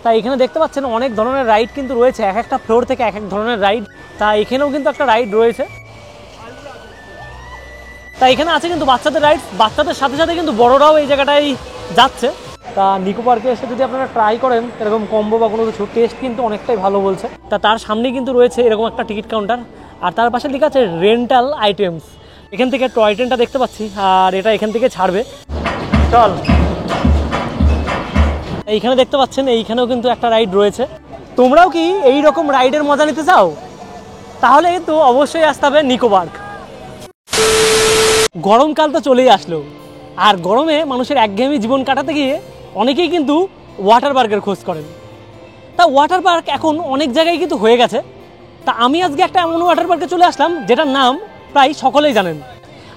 তা এখানে দেখতে পাচ্ছেন অনেক ধরনের রাইড কিন্তু রয়েছে, এক একটা ফ্লোর থেকে এক এক ধরনের রাইড। তা এখানেও কিন্তু একটা রাইড রয়েছে। তা এখানে আছে কিন্তু বাচ্চাদের রাইড, বাচ্চাদের সাথে সাথে কিন্তু বড়রাও এই জায়গাটায় যাচ্ছে। তা নিকো পার্কে এসে যদি আপনারা ট্রাই করেন এরকম কম্বো বা কোনো কিছু, টেস্ট কিন্তু অনেকটাই ভালো বলছে। তা তার সামনেই কিন্তু রয়েছে এরকম একটা টিকিট কাউন্টার, আর তার পাশে লেখা আছে রেন্টাল আইটেমস। এখান থেকে টয় ট্রেনটা দেখতে পাচ্ছি, আর এটা এখান থেকে ছাড়বে। চল, এইখানে দেখতে পাচ্ছেন এইখানেও কিন্তু একটা রাইড রয়েছে। তোমরাও কি এই রকম রাইডের মজা নিতে চাও? তাহলে কিন্তু অবশ্যই আসতে হবে নিকো পার্ক। গরমকাল তো চলেই আসলো, আর গরমে মানুষের একঘেয়েমি জীবন কাটাতে গিয়ে অনেকেই কিন্তু ওয়াটার পার্কের খোঁজ করেন। তা ওয়াটার পার্ক এখন অনেক জায়গায় কিন্তু হয়ে গেছে। তা আমি আজকে একটা এমন ওয়াটার পার্কে চলে আসলাম যেটার নাম প্রায় সকলেই জানেন।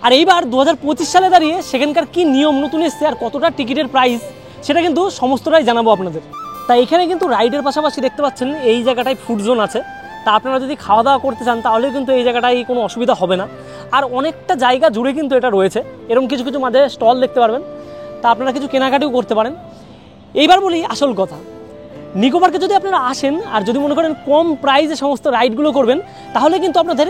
আর এইবার 2025 সালে দাঁড়িয়ে সেখানকার কি নিয়ম নতুন এসছে আর কতটা টিকিটের প্রাইস সেটা কিন্তু সমস্তটাই জানাবো আপনাদের। তাই এখানে কিন্তু রাইডের পাশাপাশি দেখতে পাচ্ছেন এই জায়গাটায় ফুড জোন আছে। তা আপনারা যদি খাওয়া দাওয়া করতে চান তাহলে কিন্তু এই জায়গাটায় কোনো অসুবিধা হবে না। আর অনেকটা জায়গা জুড়ে কিন্তু এটা রয়েছে, এরকম কিছু কিছু মাঝে স্টল দেখতে পারবেন। তা আপনারা কিছু কেনাকাটিও করতে পারেন। এইবার বলি আসল কথা, নিকো পার্কে যদি আপনারা আসেন আর যদি মনে করেন কম প্রাইসে সমস্ত রাইডগুলো করবেন, তাহলে কিন্তু আপনাদের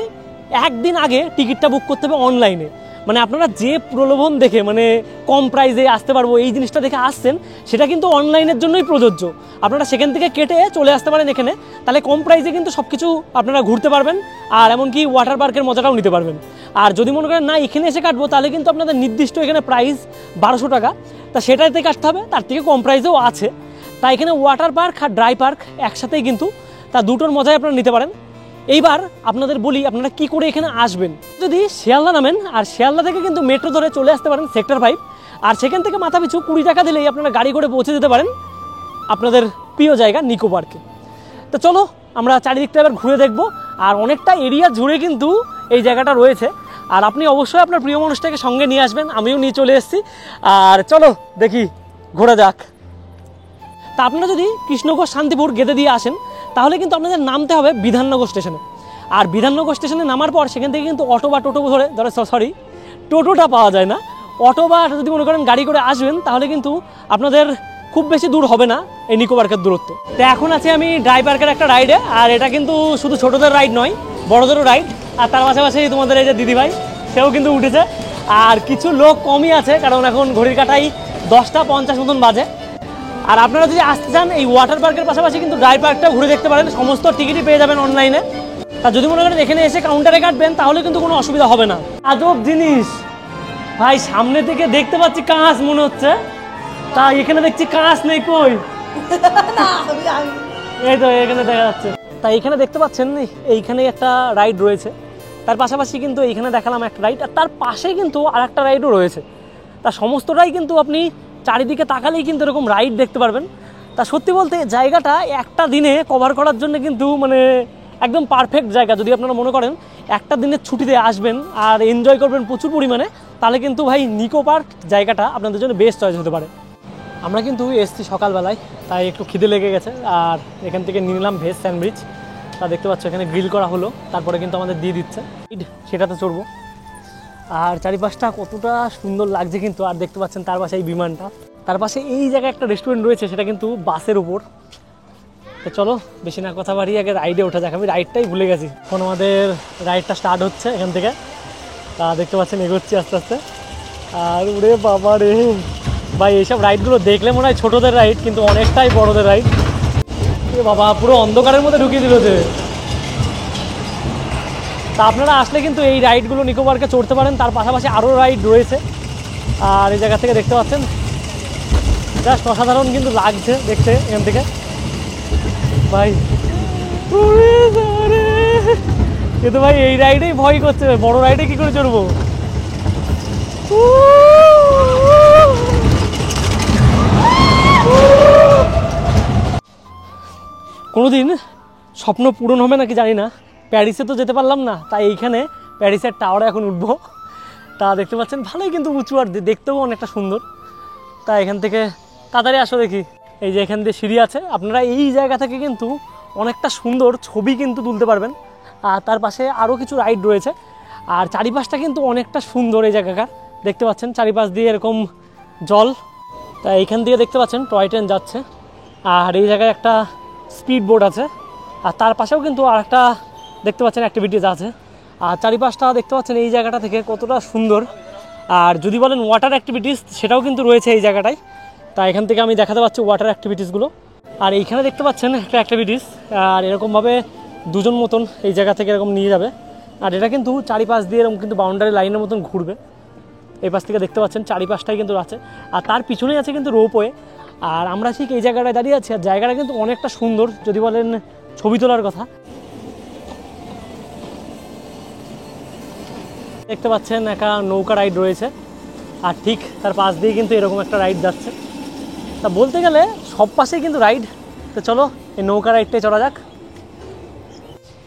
একদিন আগে টিকিটটা বুক করতে হবে অনলাইনে। মানে আপনারা যে প্রলোভন দেখে মানে কম প্রাইসে আসতে পারবো এই জিনিসটা দেখে আসছেন, সেটা কিন্তু অনলাইনের জন্যই প্রযোজ্য। আপনারা সেখান থেকে কেটে চলে আসতে পারেন এখানে, তাহলে কম প্রাইসে কিন্তু সব কিছু আপনারা ঘুরতে পারবেন, আর এমনকি ওয়াটার পার্কের মজাটাও নিতে পারবেন। আর যদি মনে করেন না এখানে এসে কাটবো, তাহলে কিন্তু আপনাদের নির্দিষ্ট এখানে প্রাইস 1200 টাকা, তা সেটাতে কাটতে হবে, তার থেকে কম প্রাইসেও আছে। তাই এখানে ওয়াটার পার্ক আর ড্রাই পার্ক একসাথেই কিন্তু, তা দুটোর মজাই আপনারা নিতে পারেন। এইবার আপনাদের বলি আপনারা কি করে এখানে আসবেন। যদি শিয়ালদা নামেন, আর শিয়ালদা থেকে কিন্তু মেট্রো ধরে চলে আসতে পারেন সেক্টর 5, আর সেখান থেকে মাথা পিছু 20 টাকা দিলেই আপনারা গাড়ি করে পৌঁছে যেতে পারেন আপনাদের প্রিয় জায়গা নিকো পার্কে। তো চলো আমরা চারিদিকটা এবার ঘুরে দেখবো, আর অনেকটা এরিয়া জুড়ে কিন্তু এই জায়গাটা রয়েছে। আর আপনি অবশ্যই আপনার প্রিয় মানুষটাকে সঙ্গে নিয়ে আসবেন, আমিও নিয়ে চলে এসেছি। আর চলো দেখি ঘোরা যাক। তা আপনারা যদি কৃষ্ণগড় শান্তিপুর গেদে দিয়ে আসেন, তাহলে কিন্তু আপনাদের নামতে হবে বিধাননগর স্টেশনে। আর বিধাননগর স্টেশনে নামার পর সেখান থেকে কিন্তু অটো বা টোটো ধরে টোটোটা পাওয়া যায় না, অটো বা যদি মনে করেন গাড়ি করে আসবেন, তাহলে কিন্তু আপনাদের খুব বেশি দূর হবে না এই নিকো পার্কের দূরত্ব। তো এখন আছি আমি ড্রাই পার্কের একটা রাইডে, আর এটা কিন্তু শুধু ছোটোদের রাইড নয়, বড়োদেরও রাইড। আর তার পাশাপাশি তোমাদের এই যে দিদিভাই, সেও কিন্তু উঠেছে। আর কিছু লোক কমই আছে, কারণ এখন ঘড়ির কাটাই 10:50 মতন বাজে। আর আপনারা যদি আসতে চান এই ওয়াটার পার্কের পাশাপাশি কিন্তু ড্রাই পার্কটা ঘুরে দেখতে পারেন, সমস্ত টিকিটই পেয়ে যাবেন অনলাইনে। তা যদি মনে করেন এখানে এসে কাউন্টারে কাটবেন, তাহলে কিন্তু কোনো অসুবিধা হবে না। আজব জিনিস ভাই, সামনে থেকে দেখতে পাচ্ছি কাঁচ মনে হচ্ছে, তা এখানে দেখছি কাঁচ নেই। কই? এই তো এখানে দেখা যাচ্ছে। তাই এখানে দেখতে পাচ্ছেন এইখানে একটা রাইড রয়েছে, তার পাশাপাশি কিন্তু এইখানে দেখালাম একটা রাইড, আর তার পাশে কিন্তু আর একটা রাইডও রয়েছে। তা সমস্তটাই কিন্তু আপনি চারিদিকে তাকালেই কিন্তু এরকম রাইড দেখতে পারবেন। তা সত্যি বলতে জায়গাটা একটা দিনে কভার করার জন্য কিন্তু মানে একদম পারফেক্ট জায়গা। যদি আপনারা মনে করেন একটা দিনের ছুটিতে আসবেন আর এনজয় করবেন প্রচুর পরিমাণে, তাহলে কিন্তু ভাই নিকো পার্ক জায়গাটা আপনাদের জন্য বেস্ট চয়েস হতে পারে। আমরা কিন্তু এসছি সকালবেলায়, তাই একটু খিদে লেগে গেছে, আর এখান থেকে নিয়ে নিলাম ভেজ স্যান্ডউইচ। তা দেখতে পাচ্ছ এখানে গ্রিল করা হলো, তারপরে কিন্তু আমাদের দিয়ে দিচ্ছে, সেটাতে চড়বো। আর চারিপাশটা কতটা সুন্দর লাগছে কিন্তু। আর দেখতে পাচ্ছেন তার পাশে এই বিমানটা, তার পাশে এই জায়গায় একটা রেস্টুরেন্ট রয়েছে, সেটা কিন্তু বাসের উপর। তো চলো বেশি না কথা বাড়িয়ে আগে রাইডে ওঠা যাক। আমি রাইডটাই ভুলে গেছি। এখন আমাদের রাইডটা স্টার্ট হচ্ছে এখান থেকে। তা দেখতে পাচ্ছেন এগোচ্ছি আস্তে আস্তে। আর ওরে বাবা রে ভাই, এইসব রাইডগুলো দেখলে মনে হয় ছোটোদের রাইড, কিন্তু অনেকটাই বড়োদের রাইড। এ বাবা, পুরো অন্ধকারের মধ্যে ঢুকিয়ে দিল যে। তা আপনারা আসলে কিন্তু এই রাইডগুলো নিকো পার্কে চড়তে পারেন, তার পাশাপাশি আরও রাইড রয়েছে। আর এই জায়গা থেকে দেখতে পাচ্ছেন জাস্ট অসাধারণ কিন্তু লাগছে দেখতে এখান থেকে ভাই। কিন্তু ভাই এই রাইডেই ভয় করছে, বড় রাইডে কি করে চড়বো। কোনোদিন স্বপ্ন পূরণ হবে নাকি জানি না, প্যারিসে তো যেতে পারলাম না, তাই এইখানে প্যারিসের টাওয়ারে এখন উঠবো। তা দেখতে পাচ্ছেন ভালোই কিন্তু উঁচু, আর দেখতেও অনেকটা সুন্দর। তা এখান থেকে তাড়াতাড়ি আসো দেখি। এই যে এখান দিয়ে সিঁড়ি আছে, আপনারা এই জায়গা থেকে কিন্তু অনেকটা সুন্দর ছবি কিন্তু তুলতে পারবেন। আর তার পাশে আরও কিছু রাইড রয়েছে, আর চারিপাশটা কিন্তু অনেকটা সুন্দর এই জায়গাকার। দেখতে পাচ্ছেন চারিপাশ দিয়ে এরকম জল। তা এইখান দিয়ে দেখতে পাচ্ছেন টয় ট্রেন যাচ্ছে। আর এই জায়গায় একটা স্পিড বোট আছে, আর তার পাশেও কিন্তু আর একটা দেখতে পাচ্ছেন অ্যাক্টিভিটিস আছে। আর চারিপাশটা দেখতে পাচ্ছেন এই জায়গাটা থেকে কতটা সুন্দর। আর যদি বলেন ওয়াটার অ্যাক্টিভিটিস, সেটাও কিন্তু রয়েছে এই জায়গাটায়। তা এখান থেকে আমি দেখাতে পাচ্ছি ওয়াটার অ্যাক্টিভিটিসগুলো। আর এইখানে দেখতে পাচ্ছেন একটা অ্যাক্টিভিটিস, আর এরকমভাবে দুজন মতন এই জায়গা থেকে এরকম নিয়ে যাবে। আর এটা কিন্তু চারিপাশ দিয়ে এরকম কিন্তু বাউন্ডারি লাইনের মতন ঘুরবে। এই পাশ থেকে দেখতে পাচ্ছেন চারিপাশটাই কিন্তু আছে, আর তার পিছনেই আছে কিন্তু রোপওয়ে। আর আমরা ঠিক এই জায়গাটায় দাঁড়িয়ে আছি, আর জায়গাটা কিন্তু অনেকটা সুন্দর যদি বলেন ছবি তোলার কথা। দেখতে পাচ্ছেন একটা নৌকা রাইড রয়েছে, আর ঠিক তার পাশ দিয়ে কিন্তু এরকম একটা রাইড যাচ্ছে। তা বলতে গেলে সব পাশেই কিন্তু রাইড। তো চলো এই নৌকা রাইডটাই চলা যাক।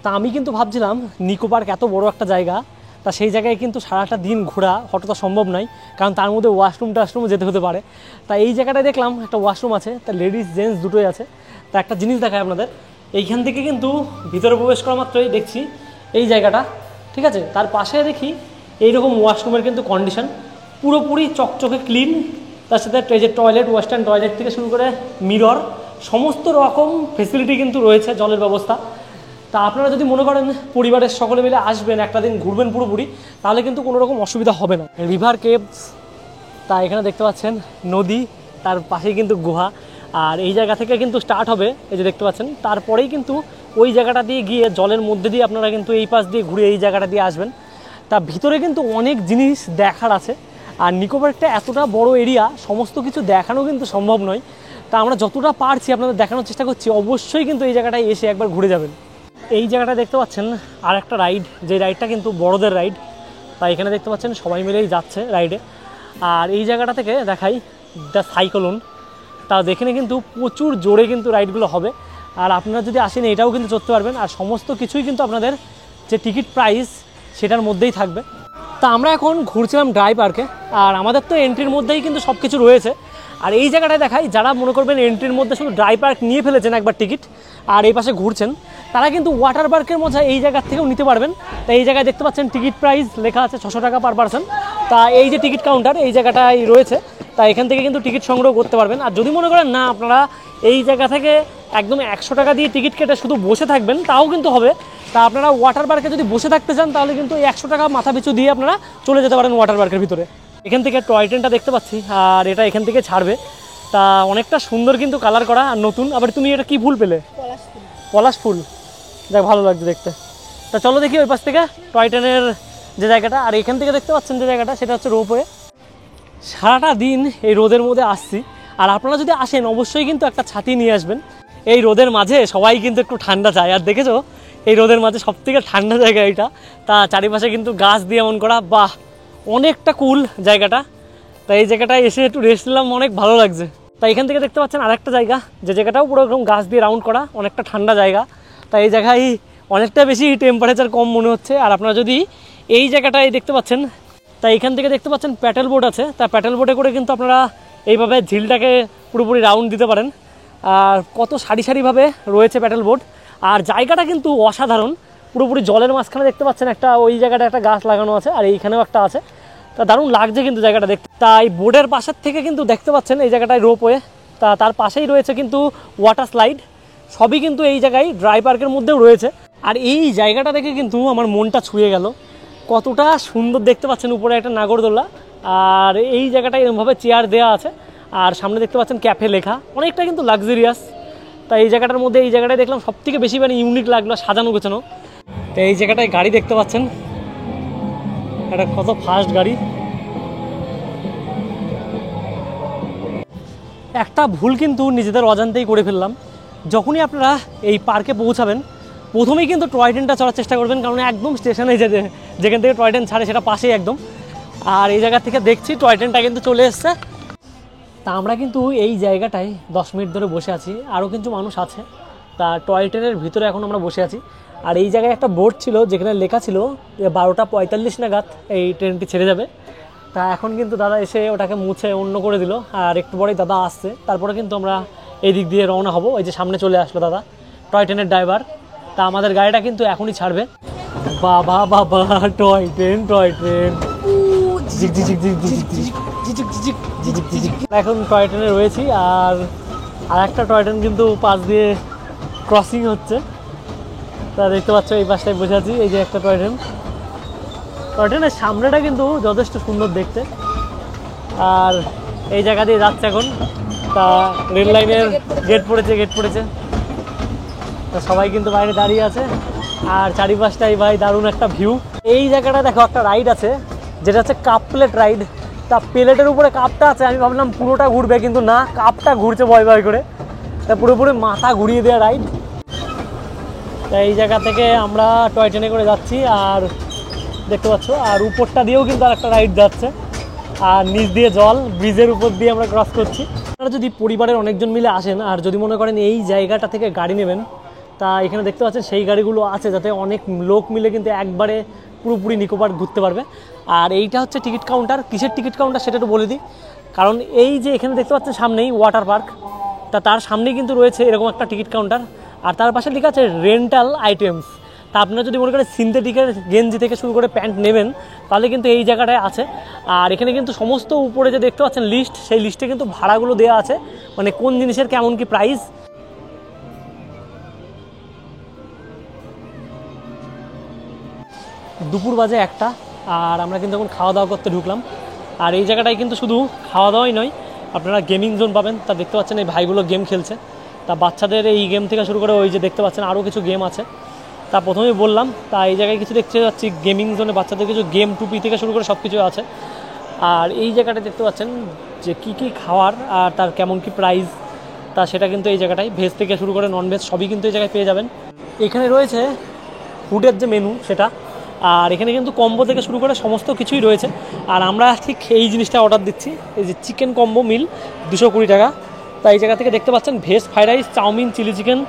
তা আমি কিন্তু ভাবছিলাম নিকো পার্ক এত বড় একটা জায়গা, তা সেই জায়গায় কিন্তু সারাটা দিন ঘোরা হঠাৎ সম্ভব নয়, কারণ তার মধ্যে ওয়াশরুমও যেতে হতে পারে। তা এই জায়গাটায় দেখলাম একটা ওয়াশরুম আছে, তা লেডিস জেন্টস দুটোই আছে। তা একটা জিনিস দেখায় আপনাদের, এইখান থেকে কিন্তু ভিতরে প্রবেশ করা মাত্রই দেখছি এই জায়গাটা, ঠিক আছে, তার পাশে দেখি এইরকম ওয়াশরুমের কিন্তু কন্ডিশন পুরোপুরি চকচকে ক্লিন। তার সাথে যে টয়লেট, ওয়েস্টার্ন টয়লেট থেকে শুরু করে মিরর, সমস্ত রকম ফেসিলিটি কিন্তু রয়েছে, জলের ব্যবস্থা। তা আপনারা যদি মনে করেন পরিবারের সকলে মিলে আসবেন, একটা দিন ঘুরবেন পুরোপুরি, তাহলে কিন্তু কোনো রকম অসুবিধা হবে না। রিভার কেভস, তা এখানে দেখতে পাচ্ছেন নদী, তার পাশেই কিন্তু গুহা। আর এই জায়গা থেকে কিন্তু স্টার্ট হবে, এই যে দেখতে পাচ্ছেন, তারপরেই কিন্তু ওই জায়গাটা দিয়ে গিয়ে জলের মধ্যে দিয়ে আপনারা কিন্তু এই পাশ দিয়ে ঘুরে এই জায়গাটা দিয়ে আসবেন। তা ভিতরে কিন্তু অনেক জিনিস দেখার আছে। আর নিকো পার্কটা এতটা বড় এরিয়া, সমস্ত কিছু দেখানো কিন্তু সম্ভব নয়। তা আমরা যতটা পারছি আপনাদের দেখানোর চেষ্টা করছি। অবশ্যই কিন্তু এই জায়গাটায় এসে একবার ঘুরে যাবেন। এই জায়গাটা দেখতে পাচ্ছেন আর একটা রাইড, যে রাইডটা কিন্তু বড়দের রাইড। তা এখানে দেখতে পাচ্ছেন সবাই মিলেই যাচ্ছে রাইডে। আর এই জায়গাটা থেকে দেখাই দ্য সাইক্লোন, তা দেখে কিন্তু প্রচুর জোরে কিন্তু রাইডগুলো হবে। আর আপনারা যদি আসেন এটাও কিন্তু চড়তে পারবেন। আর সমস্ত কিছুই কিন্তু আপনাদের যে টিকিট প্রাইস সেটার মধ্যেই থাকবে। তা আমরা এখন ঘুরছিলাম ড্রাই পার্কে, আর আমাদের তো এন্ট্রির মধ্যেই কিন্তু সব কিছু রয়েছে। আর এই জায়গাটায় দেখাই, যারা মনে করবেন এন্ট্রির মধ্যে শুধু ড্রাই পার্ক নিয়ে ফেলেছেন একবার টিকিট, আর এই পাশে ঘুরছেন, তারা কিন্তু ওয়াটার পার্কের মজা এই জায়গার থেকেও নিতে পারবেন। তা এই জায়গায় দেখতে পাচ্ছেন টিকিট প্রাইস লেখা আছে 600 টাকা পার পারসন। তা এই যে টিকিট কাউন্টার এই জায়গাটায় রয়েছে, তা এখান থেকে কিন্তু টিকিট সংগ্রহ করতে পারবেন। আর যদি মনে করেন না আপনারা এই জায়গা থেকে একদম 100 টাকা দিয়ে টিকিট কেটে শুধু বসে থাকবেন, তাও কিন্তু হবে। তা আপনারা ওয়াটার পার্কে যদি বসে থাকতে চান, তাহলে কিন্তু এই 100 টাকা মাথা পিছু দিয়ে আপনারা চলে যেতে পারেন ওয়াটার পার্কের ভিতরে। এখান থেকে টয় ট্রেনটা দেখতে পাচ্ছি, আর এটা এখান থেকে ছাড়বে। তা অনেকটা সুন্দর কিন্তু কালার করা আর নতুন। আবার তুমি এটা কি ফুল পেলে? পলাশ ফুল, যাক ভালো লাগছে দেখতে। তা চলো দেখি ওই পাশ থেকে টয় ট্রেনের যে জায়গাটা। আর এখান থেকে দেখতে পাচ্ছেন যে জায়গাটা, সেটা হচ্ছে রোপওয়ে। সারাটা দিন এই রোদের মধ্যে আসছি, আর আপনারা যদি আসেন অবশ্যই কিন্তু একটা ছাতি নিয়ে আসবেন। এই রোদের মাঝে সবাই কিন্তু একটু ঠান্ডা চায়। আর দেখেছো এই রোদের মাঝে সবথেকে ঠান্ডা জায়গা এটা। তা চারিপাশে কিন্তু গাছ দিয়ে এমন করা, বাহ অনেকটা কুল জায়গাটা। তা এই জায়গাটায় এসে একটু রেস্ট নিলাম, অনেক ভালো লাগছে। তা এখান থেকে দেখতে পাচ্ছেন আরেকটা জায়গা, যে জায়গাটাও পুরো একদম গাছ দিয়ে রাউন্ড করা, অনেকটা ঠান্ডা জায়গা। তা এই জায়গায় অনেকটা বেশি টেম্পারেচার কম মনে হচ্ছে। আর আপনারা যদি এই জায়গাটায় দেখতে পাচ্ছেন, তা এখান থেকে দেখতে পাচ্ছেন প্যাডেল বোট আছে। তা প্যাডেল বোটে করে কিন্তু আপনারা এইভাবে ঝিলটাকে পুরোপুরি রাউন্ড দিতে পারেন। আর কত সারি সারিভাবে রয়েছে প্যাডেল বোট, আর জায়গাটা কিন্তু অসাধারণ। পুরোপুরি জলের মাঝখানে দেখতে পাচ্ছেন একটা, ওই জায়গাটা একটা গাছ লাগানো আছে, আর এইখানেও একটা আছে। তা দারুণ লাগছে কিন্তু জায়গাটা দেখতে। তাই বোর্ডের পাশের থেকে কিন্তু দেখতে পাচ্ছেন এই জায়গাটায় রোপওয়ে। তা তার পাশেই রয়েছে কিন্তু ওয়াটার স্লাইড, সবই কিন্তু এই জায়গায় ড্রাই পার্কের মধ্যেও রয়েছে। আর এই জায়গাটা দেখে কিন্তু আমার মনটা ছুঁয়ে গেল, কতটা সুন্দর দেখতে পাচ্ছেন। উপরে একটা নাগরদোলা, আর এই জায়গাটায় এরকমভাবে চেয়ার দেওয়া আছে, আর সামনে দেখতে পাচ্ছেন ক্যাফে লেখা, অনেকটা কিন্তু লাক্সারিয়াস। তাই এই জায়গাটার মধ্যে এই জায়গাটায় দেখলাম সব থেকে বেশি মানে ইউনিক লাগলো, সাজানো গোছানো। তো এই জায়গাটায় গাড়ি দেখতে পাচ্ছেন, এটা কত ফাস্ট গাড়ি। একটা ভুল কিন্তু নিজেদের অজান্তেই করে ফেললাম। যখনই আপনারা এই পার্কে পৌঁছাবেন, প্রথমেই কিন্তু টয় ট্রেনটা চড়ার চেষ্টা করবেন, কারণ একদম স্টেশনে যেখান থেকে টয় ট্রেন ছাড়ে সেটা পাশেই একদম। আর এই জায়গা থেকে দেখছি টয় ট্রেনটা কিন্তু চলে এসছে। তা আমরা কিন্তু এই জায়গাটায় 10 মিনিট ধরে বসে আছি, আরও কিন্তু মানুষ আছে। তা টয় ট্রেনের ভিতরে এখন আমরা বসে আছি। আর এই জায়গায় একটা বোর্ড ছিল যেখানে লেখা ছিল 12:45 নাগাদ এই ট্রেনটি ছেড়ে যাবে। তা এখন কিন্তু দাদা এসে ওটাকে মুছে অন্য করে দিল, আর একটু পরেই দাদা আসছে। তারপরে কিন্তু আমরা এই দিক দিয়ে রওনা হব। এই যে সামনে চলে আসলো দাদা, টয় ট্রেনের ড্রাইভার। তা আমাদের গাড়িটা কিন্তু এখনই ছাড়বে। বাবা বাবা, টয় ট্রেন টয় ট্রেন, এখন টয় ট্রেনে রয়েছি। আর আর একটা টয় ট্রেন কিন্তু পাশ দিয়ে ক্রসিং হচ্ছে। তা দেখতে পাচ্ছ এই পাশটায় বসে আছি, এই যে একটা টয় ট্রেন। টয় ট্রেনের সামনেটা কিন্তু যথেষ্ট সুন্দর দেখতে। আর এই জায়গা দিয়ে যাচ্ছে এখন। তা রেল লাইনের গেট পড়েছে। তা সবাই কিন্তু বাইরে দাঁড়িয়ে আছে আর চারিপাশটাই ভাই দারুণ একটা ভিউ। এই জায়গাটা দেখো একটা রাইড আছে যেটা হচ্ছে কাপ প্লেট রাইড। তা প্লেটের উপরে কাপটা আছে, আমি ভাবলাম পুরোটা ঘুরবে, কিন্তু না, কাপটা ঘুরছে ভয় ভয় করে। তা পুরোপুরি মাথা ঘুরিয়ে দেওয়া রাইড। তা এই জায়গা থেকে আমরা টয় ট্রেনে করে যাচ্ছি আর দেখতে পাচ্ছ, আর উপরটা দিয়েও কিন্তু আর একটা রাইড যাচ্ছে, আর নিচ দিয়ে জল, ব্রিজের উপর দিয়ে আমরা ক্রস করছি। আপনারা যদি পরিবারের অনেকজন মিলে আসেন আর যদি মনে করেন এই জায়গাটা থেকে গাড়ি নেবেন, তা এখানে দেখতে পাচ্ছেন সেই গাড়িগুলো আছে, যাতে অনেক লোক মিলে কিন্তু একবারে পুরোপুরি নিকো পার্ক ঘুরতে পারবে। আর এইটা হচ্ছে টিকিট কাউন্টার। কিসের টিকিট কাউন্টার সেটা একটু বলে দিই, কারণ এই যে এখানে দেখতে পাচ্ছেন সামনেই ওয়াটার পার্ক, তা তার সামনেই কিন্তু রয়েছে এরকম একটা টিকিট কাউন্টার। আর তার পাশে লেখা আছে রেন্টাল আইটেমস। তা আপনারা যদি মনে করেন সিনথেটিকের গেঞ্জি থেকে শুরু করে প্যান্ট নেবেন, তাহলে কিন্তু এই জায়গাটায় আছে। আর এখানে কিন্তু সমস্ত উপরে যে দেখতে পাচ্ছেন লিস্ট, সেই লিস্টে কিন্তু ভাড়াগুলো দেওয়া আছে, মানে কোন জিনিসের কেমন কি প্রাইস। দুপুর বাজে 1টা, আর আমরা কিন্তু এখন খাওয়া দাওয়া করতে ঢুকলাম। আর এই জায়গাটায় কিন্তু শুধু খাওয়া দাওয়াই নয়, আপনারা গেমিং জোন পাবেন। তা দেখতে পাচ্ছেন এই ভাইগুলো গেম খেলছে। তা বাচ্চাদের এই গেম থেকে শুরু করে ওই যে দেখতে পাচ্ছেন আরও কিছু গেম আছে। তা প্রথমেই বললাম, তা এই জায়গায় কিছু দেখতে পাচ্ছি গেমিং জোনে বাচ্চাদের কিছু গেম, টুপি থেকে শুরু করে সব কিছু আছে। আর এই জায়গাটা দেখতে পাচ্ছেন যে কী কী খাওয়ার আর তার কেমন কি প্রাইস, তা সেটা কিন্তু এই জায়গাটায় ভেজ থেকে শুরু করে নন ভেজ সবই কিন্তু এই জায়গায় পেয়ে যাবেন। এখানে রয়েছে ফুডের যে মেনু সেটা, আর এখানে কিন্তু কম্বো থেকে শুরু করে সমস্ত কিছুই রয়েছে। আর আমরা ঠিক এই জিনিসটা অর্ডার দিচ্ছি, এই যে চিকেন কম্বো মিল 220 টাকা। তাই এই জায়গা থেকে দেখতে পাচ্ছেন veg fried rice, chowmein, chilli chicken,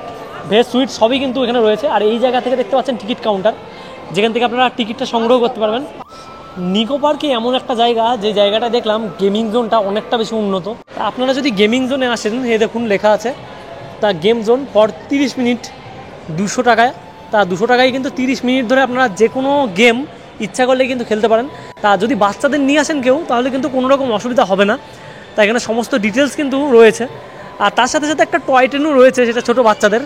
veg sweet সবই কিন্তু এখানে রয়েছে। আর এই জায়গা থেকে দেখতে পাচ্ছেন টিকিট কাউন্টার, যেখান থেকে আপনারা টিকিটটা সংগ্রহ করতে পারবেন। নিকো পার্কে এমন একটা জায়গা, যে জায়গাটা দেখলাম গেমিং জোনটা অনেকটা বেশি উন্নত। আপনারা যদি গেমিং জোনে আসেন, এই দেখুন লেখা আছে তা গেম জোন ফর 30 মিনিট 200 টাকায়। তা 200 টাকায় কিন্তু 30 মিনিট ধরে আপনারা যে কোনো গেম ইচ্ছা করলে কিন্তু খেলতে পারেন। তা যদি বাচ্চাদের নিয়ে আসেন কেউ, তাহলে কিন্তু কোনো রকম অসুবিধা হবে না। তা এখানে সমস্ত ডিটেলস কিন্তু রয়েছে। আর তার সাথে সাথে একটা টয় ট্রেনও রয়েছে, সেটা ছোটো বাচ্চাদের।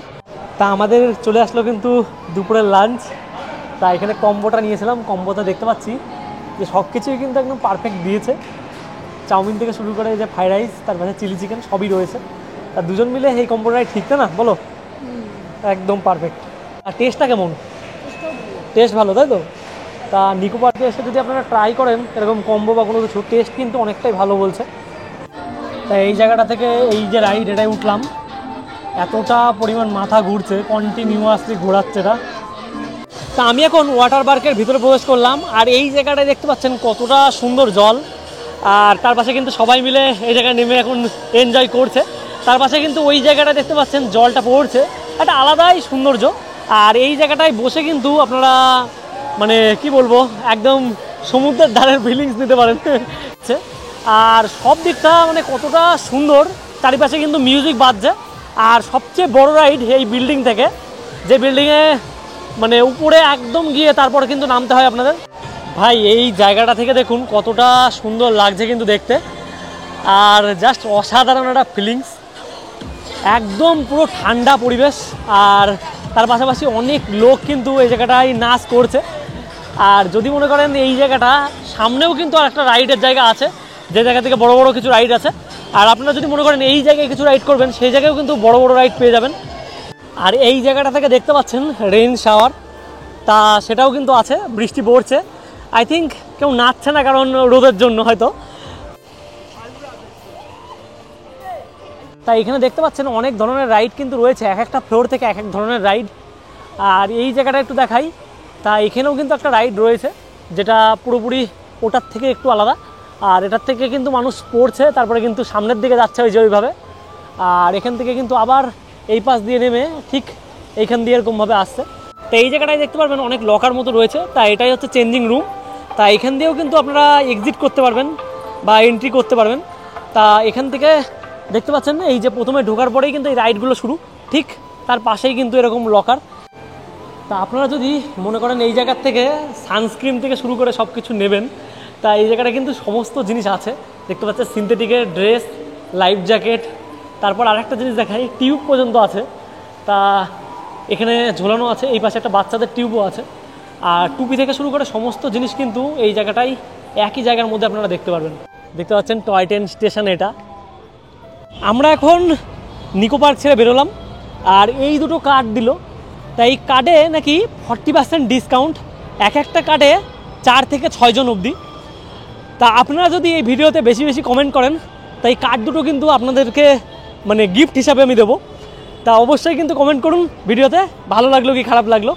তা আমাদের চলে আসলো কিন্তু দুপুরের লাঞ্চ। তা এখানে কম্বোটা নিয়েছিলাম, কম্বোটা দেখতে পাচ্ছি যে সব কিছুই কিন্তু একদম পারফেক্ট দিয়েছে। চাউমিন থেকে শুরু করে যে ফ্রাইড রাইস, তারপরে চিলি চিকেন সবই রয়েছে। তা দুজন মিলে এই কম্বোটাই ঠিক না বলো, একদম পারফেক্ট। আর টেস্টটা কেমন? টেস্ট ভালো, তাই তো? তা নিকো পার্কে এসে যদি আপনারা ট্রাই করেন এরকম কম্বো বা কোনো কিছু, টেস্ট কিন্তু অনেকটাই ভালো বলছে। তাই এই জায়গাটা থেকে এই যে রাইড, এটাই উঠলাম, এতটা পরিমাণ মাথা ঘুরছে, কন্টিনিউয়াসলি ঘোরাচ্ছে এটা। তা আমি এখন ওয়াটার পার্কের ভিতরে প্রবেশ করলাম। আর এই জায়গাটায় দেখতে পাচ্ছেন কতটা সুন্দর জল, আর তার পাশে কিন্তু সবাই মিলে এই জায়গায় নেমে এখন এনজয় করছে। তার পাশে কিন্তু ওই জায়গাটা দেখতে পাচ্ছেন জলটা পড়ছে, একটা আলাদাই সৌন্দর্য। আর এই জায়গাটায় বসে কিন্তু আপনারা মানে কি বলবো, একদম সমুদ্রের ধারের ফিলিংস নিতে পারেন। আর সব দিকটা মানে কতটা সুন্দর, চারিপাশে কিন্তু মিউজিক বাজছে। আর সবচেয়ে বড় রাইড এই বিল্ডিং থেকে, যে বিল্ডিংয়ে মানে উপরে একদম গিয়ে তারপরে কিন্তু নামতে হয় আপনাদের। ভাই এই জায়গাটা থেকে দেখুন কতটা সুন্দর লাগছে কিন্তু দেখতে, আর জাস্ট অসাধারণ একটা ফিলিংস, একদম পুরো ঠান্ডা পরিবেশ। আর তার পাশাপাশি অনেক লোক কিন্তু এই জায়গাটায় নাচ করছে। আর যদি মনে করেন এই জায়গাটা সামনেও কিন্তু আর একটা রাইডের জায়গা আছে, যে জায়গা থেকে বড় বড় কিছু রাইড আছে। আর আপনারা যদি মনে করেন এই জায়গায় কিছু রাইড করবেন, সেই জায়গায়ও কিন্তু বড় বড় রাইড পেয়ে যাবেন। আর এই জায়গাটা থেকে দেখতে পাচ্ছেন রেইন শাওয়ার, তা সেটাও কিন্তু আছে, বৃষ্টি পড়ছে। আই থিঙ্ক কেউ নাচছে না, কারণ রোদের জন্য হয়তো। তাই এখানে দেখতে পাচ্ছেন অনেক ধরনের রাইড কিন্তু রয়েছে, এক একটা ফ্লোর থেকে এক এক ধরনের রাইড। আর এই জায়গাটা একটু দেখাই, তা এখানেও কিন্তু একটা রাইড রয়েছে, যেটা পুরোপুরি ওটার থেকে একটু আলাদা। আর এটার থেকে কিন্তু মানুষ পড়ছে, তারপরে কিন্তু সামনের দিকে যাচ্ছে ওই যে ওইভাবে। আর এখান থেকে কিন্তু আবার এই পাশ দিয়ে নেমে ঠিক এইখান দিয়ে এরকমভাবে আসছে। তো এই জায়গাটায় দেখতে পারবেন অনেক লকার মতো রয়েছে, তা এটাই হচ্ছে চেঞ্জিং রুম। তা এখান দিয়েও কিন্তু আপনারা এক্সিট করতে পারবেন বা এন্ট্রি করতে পারবেন। তা এখান থেকে দেখতে পাচ্ছেন এই যে প্রথমে ঢোকার পরেই কিন্তু এই রাইডগুলো শুরু, ঠিক তার পাশেই কিন্তু এরকম লকার। তা আপনারা যদি মনে করেন এই জায়গার থেকে সানস্ক্রিন থেকে শুরু করে সব কিছু নেবেন, তা এই জায়গাটা কিন্তু সমস্ত জিনিস আছে। দেখতে পাচ্ছেন সিনথেটিকের ড্রেস, লাইফ জ্যাকেট, তারপর আরেকটা জিনিস দেখাই, টিউব পর্যন্ত আছে। তা এখানে ঝোলানো আছে, এই পাশে একটা বাচ্চাদের টিউবও আছে। আর টুপি থেকে শুরু করে সমস্ত জিনিস কিন্তু এই জায়গাটাই একই জায়গার মধ্যে আপনারা দেখতে পারবেন। দেখতে পাচ্ছেন টয় ট্রেন স্টেশন এটা। আমরা এখন নিকো পার্ক ছেড়ে বেরোলাম, আর এই দুটো কার্ড দিল। তাই এই কার্ডে নাকি 40% ডিসকাউন্ট, এক একটা কার্ডে 4 থেকে 6 জন অবধি। তা আপনারা যদি এই ভিডিওতে বেশি বেশি কমেন্ট করেন, তাই কার্ড দুটো কিন্তু আপনাদেরকে মানে গিফট হিসাবে আমি দেবো। তা অবশ্যই কিন্তু কমেন্ট করুন ভিডিওতে, ভালো লাগলো কি খারাপ লাগলো।